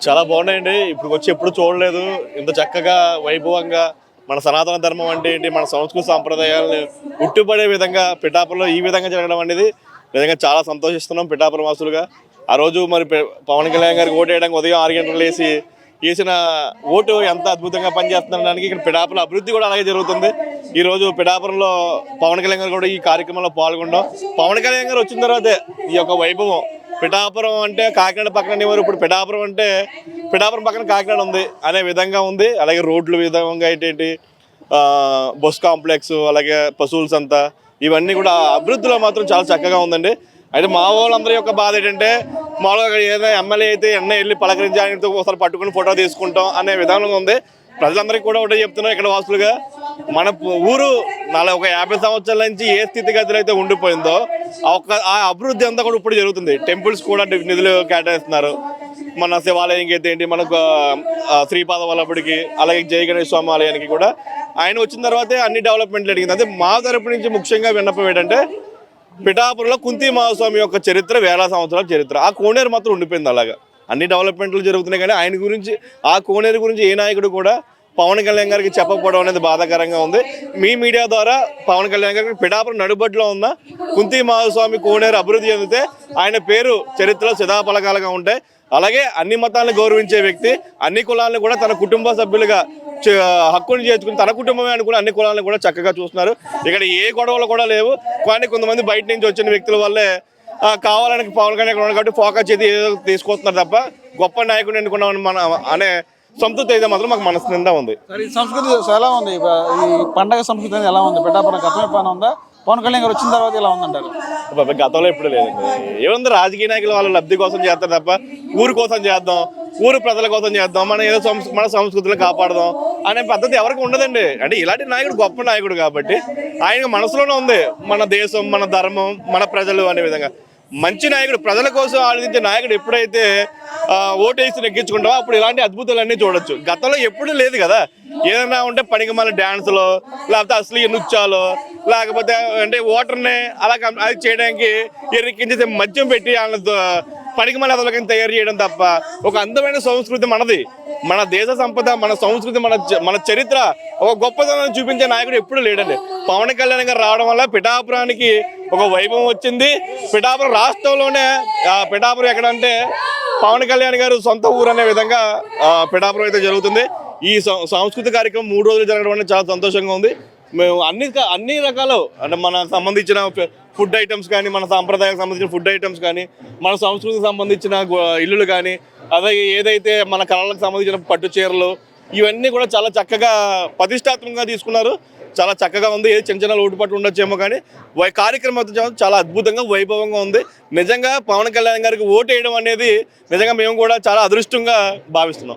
చాలా బాగున్నాయండి. ఇప్పటికొచ్చి ఎప్పుడు చూడలేదు. ఇంత చక్కగా వైభవంగా మన సనాతన ధర్మం అంటే ఏంటి, మన సంస్కృతి సాంప్రదాయాలను ఉట్టిపడే విధంగా పిఠాపురంలో ఈ విధంగా జరగడం అనేది నిజంగా చాలా సంతోషిస్తున్నాం పిఠాపురం వాసులుగా. ఆ రోజు మరి పవన్ కళ్యాణ్ గారికి ఓటు వేయడానికి ఉదయం 6 గంటలు వేసిన ఓటు ఎంత అద్భుతంగా పనిచేస్తుండడానికి ఇక్కడ పిఠాపురం అభివృద్ధి కూడా అలాగే జరుగుతుంది. ఈరోజు పిఠాపురంలో పవన్ కళ్యాణ్ గారు కూడా ఈ కార్యక్రమంలో పాల్గొనడం, పవన్ కళ్యాణ్ గారు వచ్చిన తర్వాతే ఈ యొక్క వైభవం. పిఠాపురం అంటే కాకినాడ పక్కన అనేవారు, ఇప్పుడు పిఠాపురం అంటే పిఠాపురం పక్కన కాకినాడ ఉంది అనే విధంగా ఉంది. అలాగే రోడ్లు విధంగా ఏంటి బస్ కాంప్లెక్స్, అలాగే పశువుల సంత, ఇవన్నీ కూడా అభివృద్ధిలో మాత్రం చాలా చక్కగా ఉందండి. అయితే మా వాళ్ళందరి యొక్క బాధ ఏంటంటే, మామూలుగా ఏదైనా ఎమ్మెల్యే అయితే వెళ్ళి పలకరించి ఆయనతో ఒకసారి పట్టుకుని ఫోటో తీసుకుంటాం అనే విధానంగా ఉంది. ప్రజలందరికీ కూడా ఒకటే చెప్తున్నాం, ఇక్కడ వాసులుగా మన ఊరు ఒక 50 సంవత్సరాల నుంచి ఏ స్థితిగతులు అయితే ఉండిపోయిందో ఆ అభివృద్ధి అంతా కూడా ఇప్పుడు జరుగుతుంది. టెంపుల్స్ కూడా నిధులు కేటాయిస్తున్నారు. మన శివాలయంకి అయితే ఏంటి, మనకు శ్రీపాద వల్లభుడికి, అలాగే జయ గణేష్ స్వామి ఆలయానికి కూడా ఆయన వచ్చిన తర్వాతే అన్ని డెవలప్మెంట్లు అడిగింది. అదే మా తరపు నుంచి ముఖ్యంగా విన్నపం ఏంటంటే, పిఠాపురంలో కుంతి మహాస్వామి యొక్క చరిత్ర వేల సంవత్సరాల చరిత్ర, ఆ కోనేరు మాత్రం ఉండిపోయింది. అలాగా అన్ని డెవలప్మెంట్లు జరుగుతున్నాయి, కానీ ఆయన గురించి, ఆ కోనేరు గురించి ఏ నాయకుడు కూడా పవన్ కళ్యాణ్ గారికి చెప్పకపోవడం అనేది బాధాకరంగా ఉంది. మీ మీడియా ద్వారా పవన్ కళ్యాణ్ గారికి పిఠాపురం నడుబడిలో ఉన్న కుంతి మహాస్వామి కోనేరు అభివృద్ధి చెందితే ఆయన పేరు చరిత్రలో సిధాపలకాలుగా ఉంటాయి. అలాగే అన్ని మతాలను గౌరవించే వ్యక్తి, అన్ని కులాలను కూడా తన కుటుంబ సభ్యులుగా హక్కును చేర్చుకుని తన కుటుంబమే అనుకుని అన్ని కులాలను కూడా చక్కగా చూస్తున్నారు. ఇక్కడ ఏ గొడవలు కూడా లేవు. కానీ కొంతమంది బయట నుంచి వచ్చిన వ్యక్తుల వల్లే కావాలని పవన్ కళ్యాణ్ కాబట్టి ఫోకస్ చేసి ఏదో తీసుకొస్తున్నారు తప్ప గొప్ప నాయకుడు ఎన్నుకున్నామని మన అనే సంతృప్తి అయితే మాత్రం మాకు మనసు నిండా ఉంది. సంస్కృతి ఎలా ఉంది? ఈ పండగ సంస్కృతి అనేది ఎలా ఉంది? పిఠాపురం గతమే పని ఉందా? పవన్ కళ్యాణ్ గారు వచ్చిన తర్వాత ఎలా ఉందంటారు? గతంలో ఎప్పుడు లేదండి. ఏముంది, రాజకీయ నాయకులు వాళ్ళ లబ్ధి కోసం చేస్తారు తప్ప ఊరు కోసం చేద్దాం, ఊరు ప్రజల కోసం చేద్దాం, మన ఏదో మన సంస్కృతిని కాపాడదాం అనే పద్ధతి ఎవరికి ఉండదండి. అంటే ఇలాంటి నాయకుడు గొప్ప నాయకుడు కాబట్టి ఆయన మనసులోనే ఉంది మన దేశం, మన ధర్మం, మన ప్రజలు అనే విధంగా. మంచి నాయకుడు, ప్రజల కోసం ఆలోచించే నాయకుడు ఎప్పుడైతే ఓటేసి నెగ్గించుకుంటామో అప్పుడు ఇలాంటి అద్భుతాలన్నీ చూడొచ్చు. గతంలో ఎప్పుడు లేదు కదా. ఏదైనా ఉంటే పనికి మన డ్యాన్సులు, లేకపోతే అసలు నృత్యాలు, లేకపోతే అంటే ఓటర్ని అలా అది చేయడానికి ఎరికించి మద్యం పెట్టి పనికి మన అతలకి తయారు చేయడం తప్ప ఒక అందమైన సంస్కృతి మనది, మన దేశ సంపద, మన సంస్కృతి, మన చరిత్ర, ఒక గొప్పతనం చూపించే నాయకుడు ఎప్పుడు లేడండి. పవన్ కళ్యాణ్ గారు రావడం వల్ల పిఠాపురానికి ఒక వైభవం వచ్చింది. పిఠాపురం రాష్ట్రంలోనే, పిఠాపురం ఎక్కడంటే పవన్ కళ్యాణ్ గారు సొంత ఊరు అనే విధంగా పిఠాపురం అయితే జరుగుతుంది. ఈ సాంస్కృతిక కార్యక్రమం 3 రోజులు జరగడం అనేది చాలా సంతోషంగా ఉంది. మేము అన్ని రకాలు, అంటే మన సంబంధించిన ఫుడ్ ఐటమ్స్ కానీ, మన సాంప్రదాయానికి సంబంధించిన ఫుడ్ ఐటమ్స్ కానీ, మన సంస్కృతికి సంబంధించిన ఇల్లులు కానీ, అదే ఏదైతే మన కళలకు సంబంధించిన పట్టు చీరలు, ఇవన్నీ కూడా చాలా చక్కగా ప్రతిష్టాత్మకంగా తీసుకున్నారు. చాలా చక్కగా ఉంది. ఏది చిన్న లోటుపాటు ఉండొచ్చేమో, కానీ కార్యక్రమం చాలా అద్భుతంగా వైభవంగా ఉంది. నిజంగా పవన్ కళ్యాణ్ గారికి ఓటు వేయడం అనేది నిజంగా మేము కూడా చాలా అదృష్టంగా భావిస్తున్నాం.